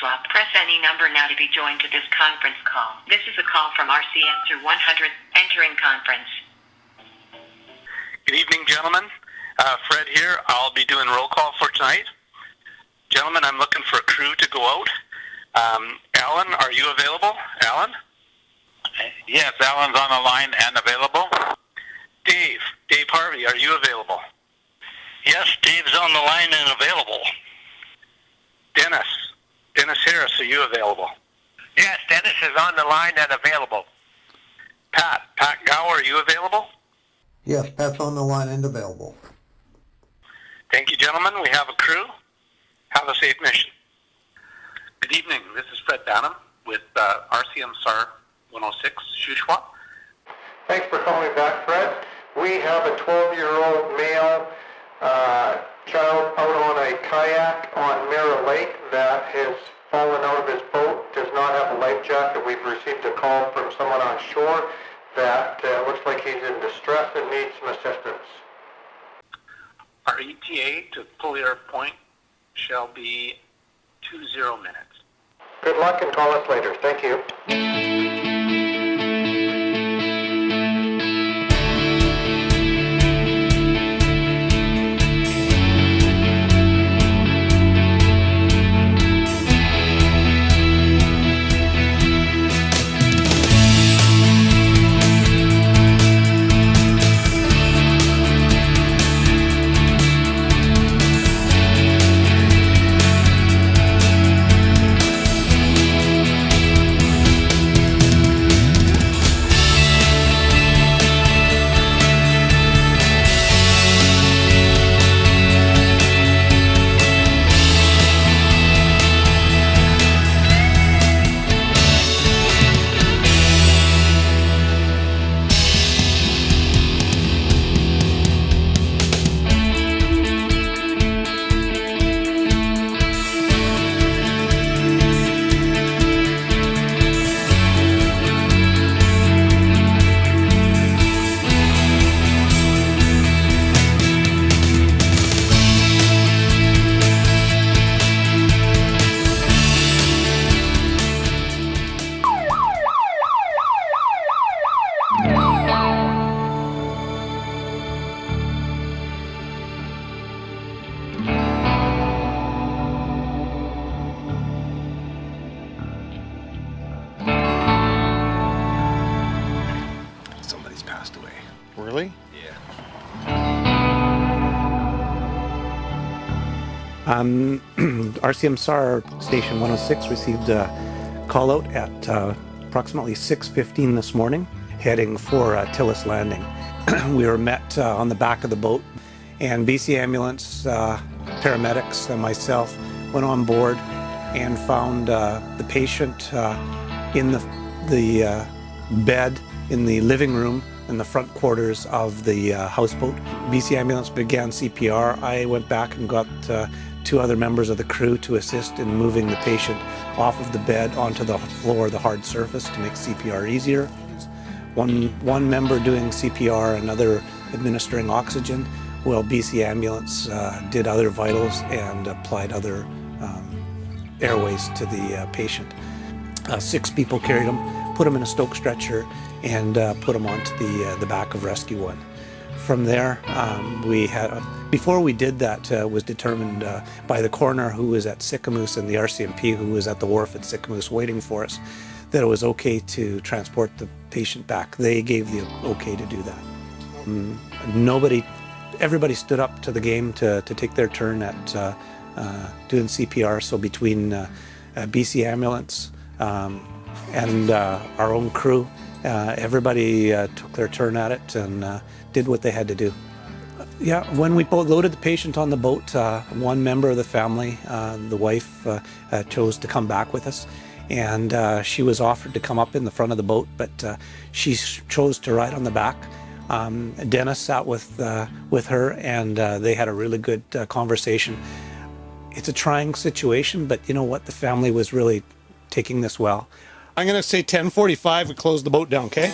Shuswap. Press any number now to be joined to this conference call. This is a call from RC Answer 100. Entering conference. Good evening, gentlemen. Fred here. I'll be doing roll call for tonight. Gentlemen, I'm looking for a crew to go out. Alan, are you available? Alan? Yes, Alan's on the line and available. Dave Harvey, are you available? Yes, Dave's on the line and available. Dennis Harris, are you available? Yes, Dennis is on the line and available. Pat Gower, are you available? Yes, Pat's on the line and available. Thank you, gentlemen. We have a crew. Have a safe mission. Good evening. This is Fred Banham with RCM SAR 106, Shuswap. Thanks for calling back, Fred. We have a 12-year-old male child out on a kayak on Mirror Lake that has fallen out of his boat, does not have a life jacket. We've received a call from someone on shore that looks like he's in distress and needs some assistance. Our ETA to Pulier Point shall be 20 minutes. Good luck and call us later. Thank you. Somebody's passed away. Really? Yeah. RCM SAR Station 106 received a call out at approximately 6:15 this morning, heading for Tillis Landing. We were met on the back of the boat, and BC Ambulance, paramedics, and myself went on board and found the patient in the bed in the living room in the front quarters of the houseboat. BC Ambulance began CPR. I went back and got two other members of the crew to assist in moving the patient off of the bed onto the floor, the hard surface, to make CPR easier. One member doing CPR, another administering oxygen, while BC Ambulance did other vitals and applied other airways to the patient. 6 people carried him, put him in a Stoke stretcher, and put him onto the back of Rescue 1. From there, we had, before we did that, was determined by the coroner who was at Sicamous and the RCMP who was at the wharf at Sicamous waiting for us, that it was okay to transport the patient back. They gave the okay to do that. Everybody stood up to the game to take their turn at doing CPR. So between BC Ambulance and our own crew, everybody took their turn at it and did what they had to do. Yeah, when we loaded the patient on the boat, one member of the family, the wife, chose to come back with us. And she was offered to come up in the front of the boat, but she chose to ride on the back. Dennis sat with her, and they had a really good conversation. It's a trying situation, but you know what? The family was really taking this well. I'm going to say 10:45 and close the boat down, okay?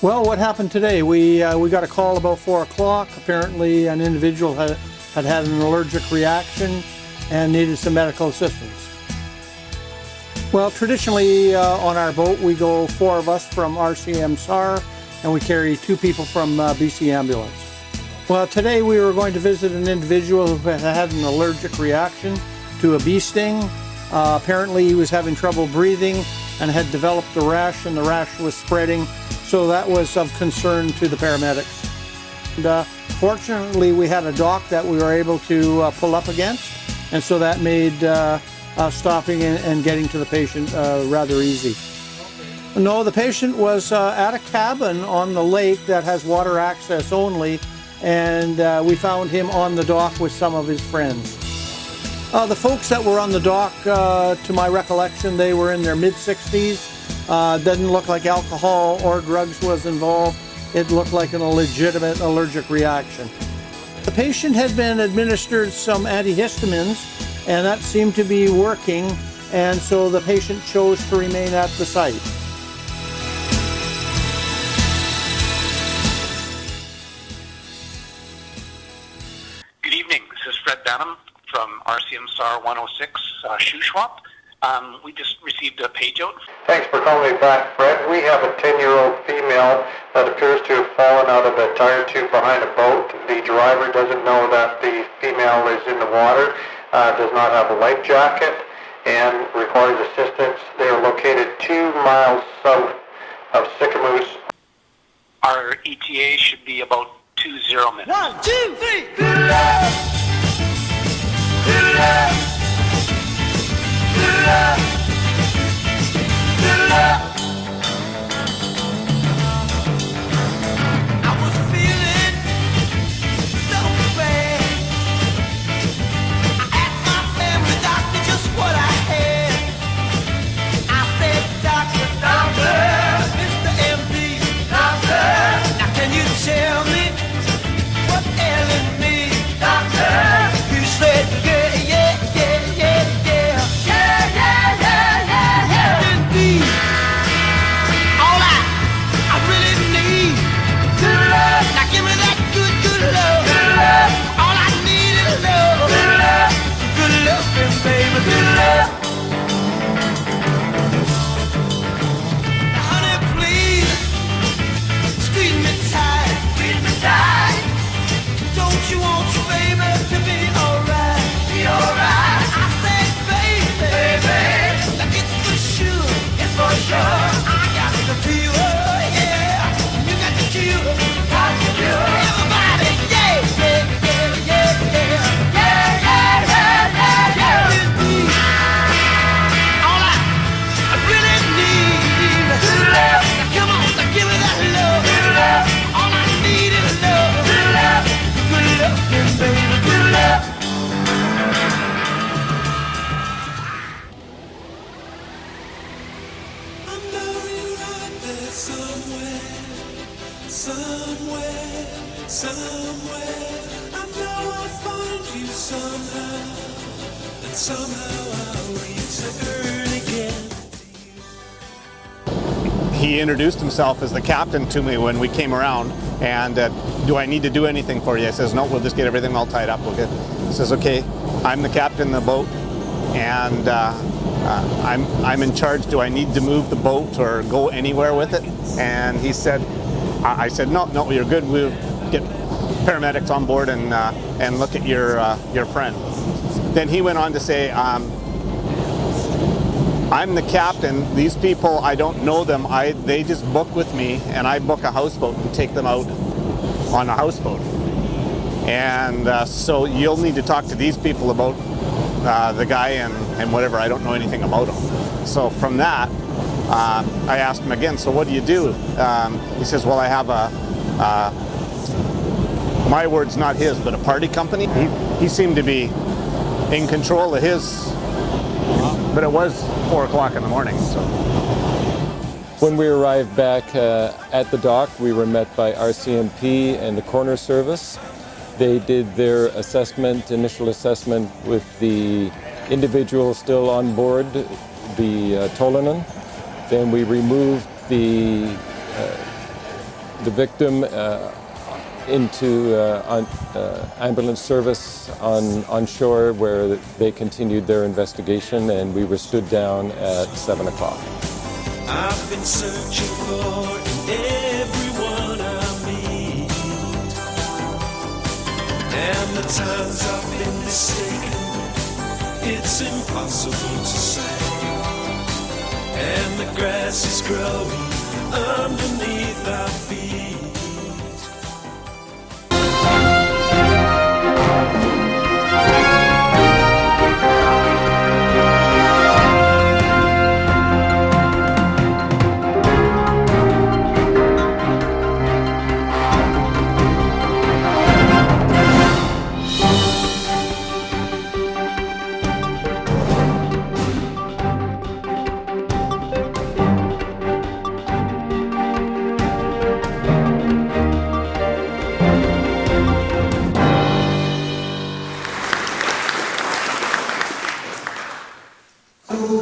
Well, what happened today? We got a call about 4 o'clock. Apparently an individual had an allergic reaction and needed some medical assistance. Well, traditionally on our boat we go 4 of us from RCM SAR and we carry 2 people from BC Ambulance. Well, today we were going to visit an individual who had an allergic reaction to a bee sting. Apparently he was having trouble breathing and had developed a rash, and the rash was spreading, so that was of concern to the paramedics. And, fortunately we had a dock that we were able to pull up against, and so that made stopping and getting to the patient rather easy. No, the patient was at a cabin on the lake that has water access only, and we found him on the dock with some of his friends. The folks that were on the dock, to my recollection, they were in their mid-60s. Doesn't look like alcohol or drugs was involved. It looked like a legitimate allergic reaction. The patient had been administered some antihistamines, and that seemed to be working, and so the patient chose to remain at the site. Good evening. This is Fred Banham from RCM SAR 106 Shuswap. We just received a page out. Thanks for calling me back, Fred. We have a 10-year-old female that appears to have fallen out of a tire tube behind a boat. The driver doesn't know that the female is in the water, does not have a life jacket, and requires assistance. They are located 2 miles south of Sycamoose. Our ETA should be about 20 minutes. 1, 2, 3. Good love. Good love. Good love. Good love. I was feeling so bad. I asked my family doctor just what I had. I said, Doctor, Mr. MD, Doctor, now can you tell me what's ailing me, Doctor? He said, yeah, yeah, yeah, yeah, yeah. Yeah, yeah, yeah, yeah, yeah. Indeed, all I really need, good love. Now give me that good, good love. Good love. All I need is love. Good love. Good loving, baby, good love. Now, honey, please, squeeze me tight. Squeeze me tight. Don't you want your baby to be alright? Be alright. I said, baby, like it's for sure. It's for sure. I got the fever, yeah. You got the cure. Got the cure. Everybody, yeah, yeah, yeah, yeah, yeah. Yeah, yeah, yeah, yeah, yeah. Indeed. All I really need is love. Now come on, now give me that love. Good love. All I need is love. Good love. Good loving, baby, good love. I know you're out there somewhere, somewhere, somewhere. I know I'll find you somehow, and somehow I'll return again. He introduced himself as the captain to me when we came around, and do I need to do anything for you? I says, no, we'll just get everything all tied up. He says, okay, I'm the captain of the boat, and I'm in charge. Do I need to move the boat or go anywhere with it? And he said, I said, no, you're good. We'll get paramedics on board and look at your friend. Then he went on to say, I'm the captain. These people, I don't know them. They just book with me, and I book a houseboat and take them out on a houseboat. And so you'll need to talk to these people about the guy and whatever. I don't know anything about him. So from that, I asked him again, so what do you do? He says, well, I have my word's not his, but a party company. He seemed to be in control of his, but it was 4 o'clock in the morning. So when we arrived back at the dock, we were met by RCMP and the coroner service. They did their assessment, initial assessment with the individual still on board, the Tolanen. Then we removed the the victim into ambulance service on shore, where they continued their investigation, and we were stood down at 7 o'clock. I've been searching for everyone I meet, and the times I've been mistaken, it's impossible to say, and the grass is growing underneath our feet.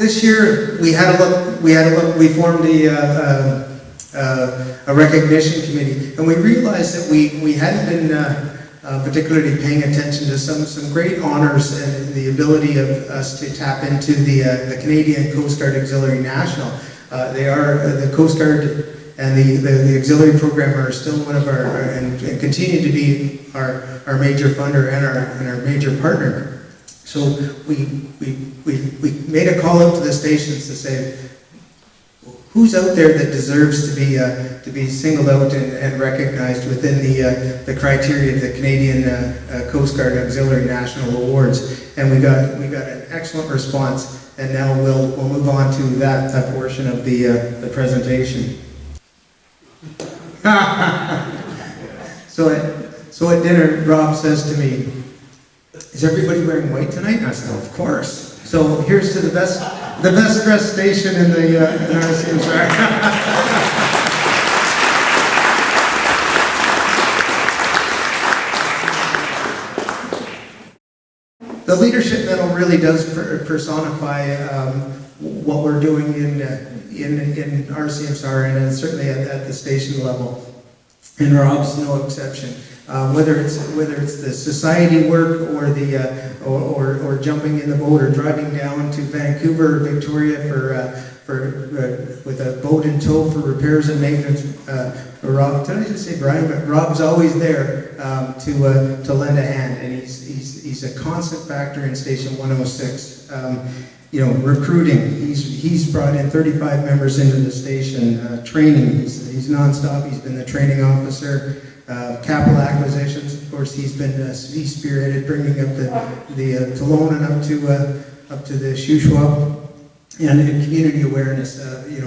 This year we had a look. We formed a recognition committee, and we realized that we hadn't been particularly paying attention to some great honors and the ability of us to tap into the Canadian Coast Guard Auxiliary National. They are the Coast Guard and the auxiliary program are still one of our and continue to be our major funder and our major partner. So we made a call out to the stations to say, who's out there that deserves to be singled out and recognized within the criteria of the Canadian Coast Guard Auxiliary National Awards, and we got an excellent response. And now we'll move on to that portion of the presentation. So at dinner, Rob says to me, "Is everybody wearing white tonight?" And I said, "Of course." So here's to the best dressed station in RCM. The leadership medal really does personify what we're doing in RCMSR, and certainly at the station level. And Rob's no exception. Whether it's the society work or jumping in the boat or driving down to Vancouver or Victoria with a boat in tow for repairs and maintenance. Rob, did I just say Brian? But Rob's always there to lend a hand, and he's a constant factor in Station 106. Recruiting. He's brought in 35 members into the station. Training. He's nonstop. He's been the training officer. Capital acquisitions. Of course, he spearheaded bringing up the Kelowna up to the Shuswap. And in community awareness,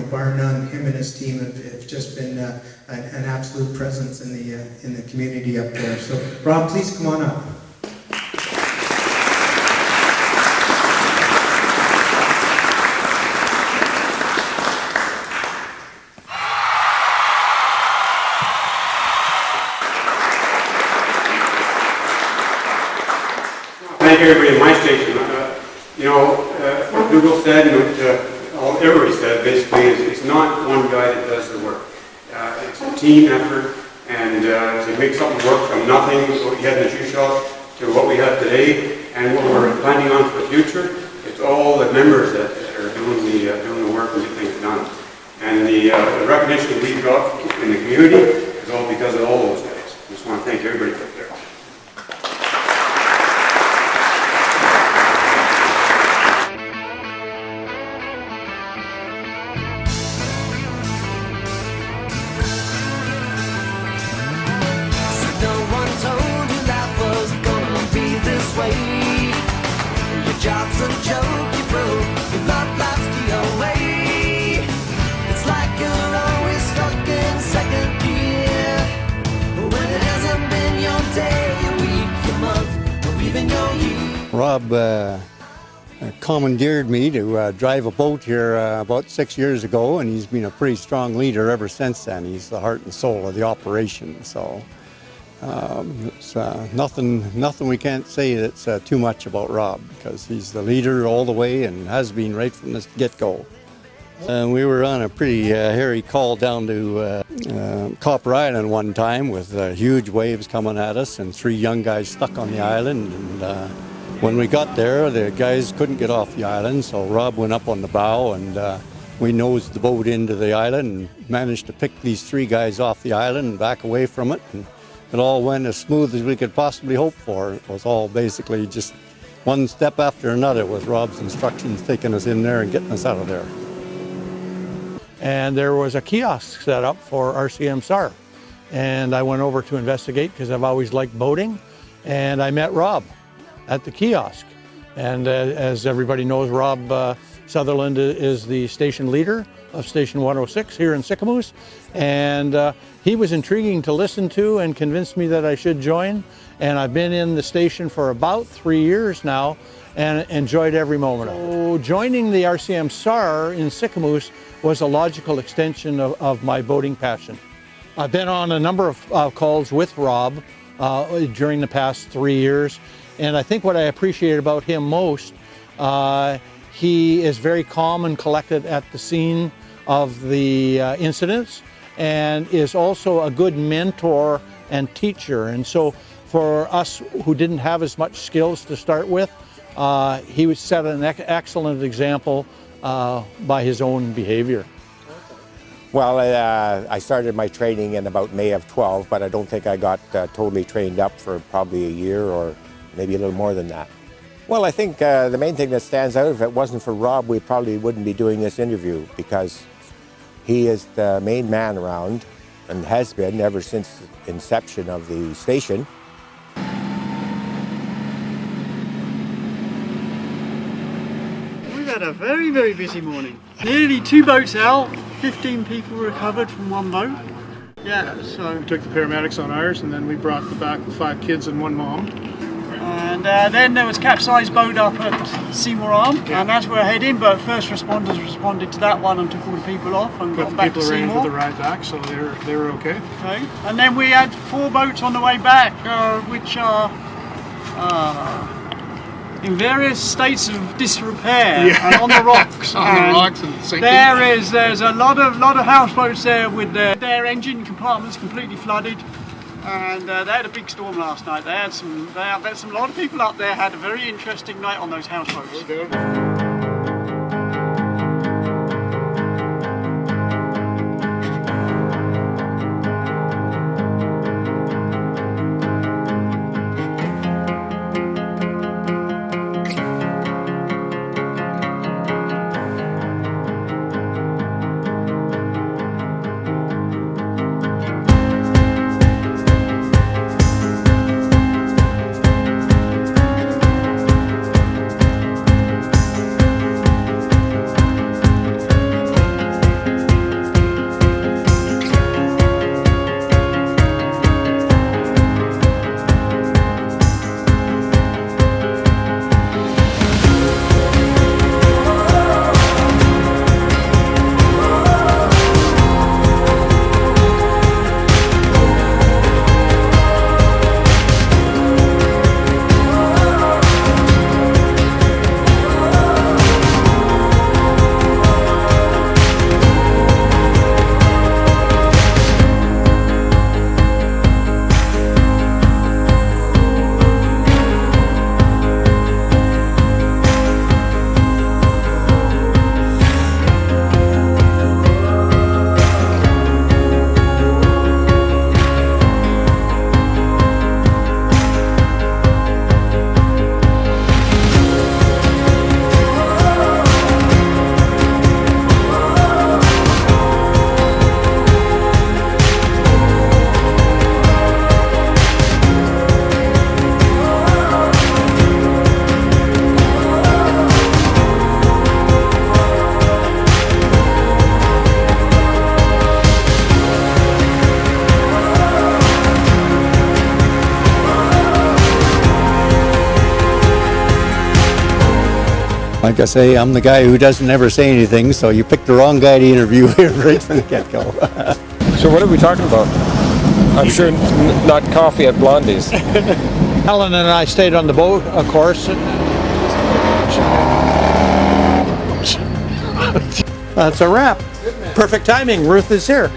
bar none, him and his team have just been an absolute presence in the community up there. So, Rob, please come on up. Thank everybody in my station. What Dougal said and what everybody said basically is it's not one guy that does the work. It's a team effort, and to make something work from nothing, what we had in the shoe shop, to what we have today, and what we're planning on for the future, it's all the members that are doing the work and get things done. And the recognition we got in the community is all because of all those guys. I just want to thank everybody out there. Job's a joke, you broke, your love life's the away. It's like you're always stuck in second gear, when it hasn't been your day, your week, your month, or even your year. Rob commandeered me to drive a boat here about 6 years ago, and he's been a pretty strong leader ever since then. He's the heart and soul of the operation, so it's nothing we can't say that's too much about Rob, because he's the leader all the way and has been right from the get-go. We were on a pretty hairy call down to Copper Island one time with huge waves coming at us and 3 young guys stuck on the island. And when we got there, the guys couldn't get off the island, so Rob went up on the bow and we nosed the boat into the island and managed to pick these 3 guys off the island and back away from it. And it all went as smooth as we could possibly hope for. It was all basically just one step after another with Rob's instructions taking us in there and getting us out of there. And there was a kiosk set up for RCM SAR. And I went over to investigate because I've always liked boating. And I met Rob at the kiosk. And as everybody knows, Rob Sutherland is the station leader of Station 106 here in Sicamous. And he was intriguing to listen to and convinced me that I should join. And I've been in the station for about 3 years now and enjoyed every moment of it. So joining the RCM SAR in Sicamous was a logical extension of my boating passion. I've been on a number of calls with Rob during the past 3 years, and I think what I appreciate about him most, he is very calm and collected at the scene of the incidents, and is also a good mentor and teacher. And so for us who didn't have as much skills to start with, he would set an excellent example by his own behavior. Well, I started my training in about May of 12, but I don't think I got totally trained up for probably a year or maybe a little more than that. Well, I think the main thing that stands out, if it wasn't for Rob, we probably wouldn't be doing this interview, because he is the main man around and has been ever since the inception of the station. We've had a very, very busy morning. Nearly 2 boats out, 15 people recovered from 1 boat. Yeah, so... We took the paramedics on ours, and then we brought the back with 5 kids and 1 mom. And then there was a capsized boat up at Seymour Arm, and as we're heading, but first responders responded to that one and took all the people off and got back to Seymour. People arranged with the ride back, so they were okay. Okay. And then we had 4 boats on the way back, which are in various states of disrepair and on the rocks. On the rocks and sinking. There's a lot of houseboats there with their engine compartments completely flooded. And they had a big storm last night. A lot of people up there had a very interesting night on those houseboats. Like I say, I'm the guy who doesn't ever say anything, so you picked the wrong guy to interview here right from the get-go. So what are we talking about? I'm sure not coffee at Blondie's. Helen and I stayed on the boat, of course. That's a wrap. Perfect timing. Ruth is here.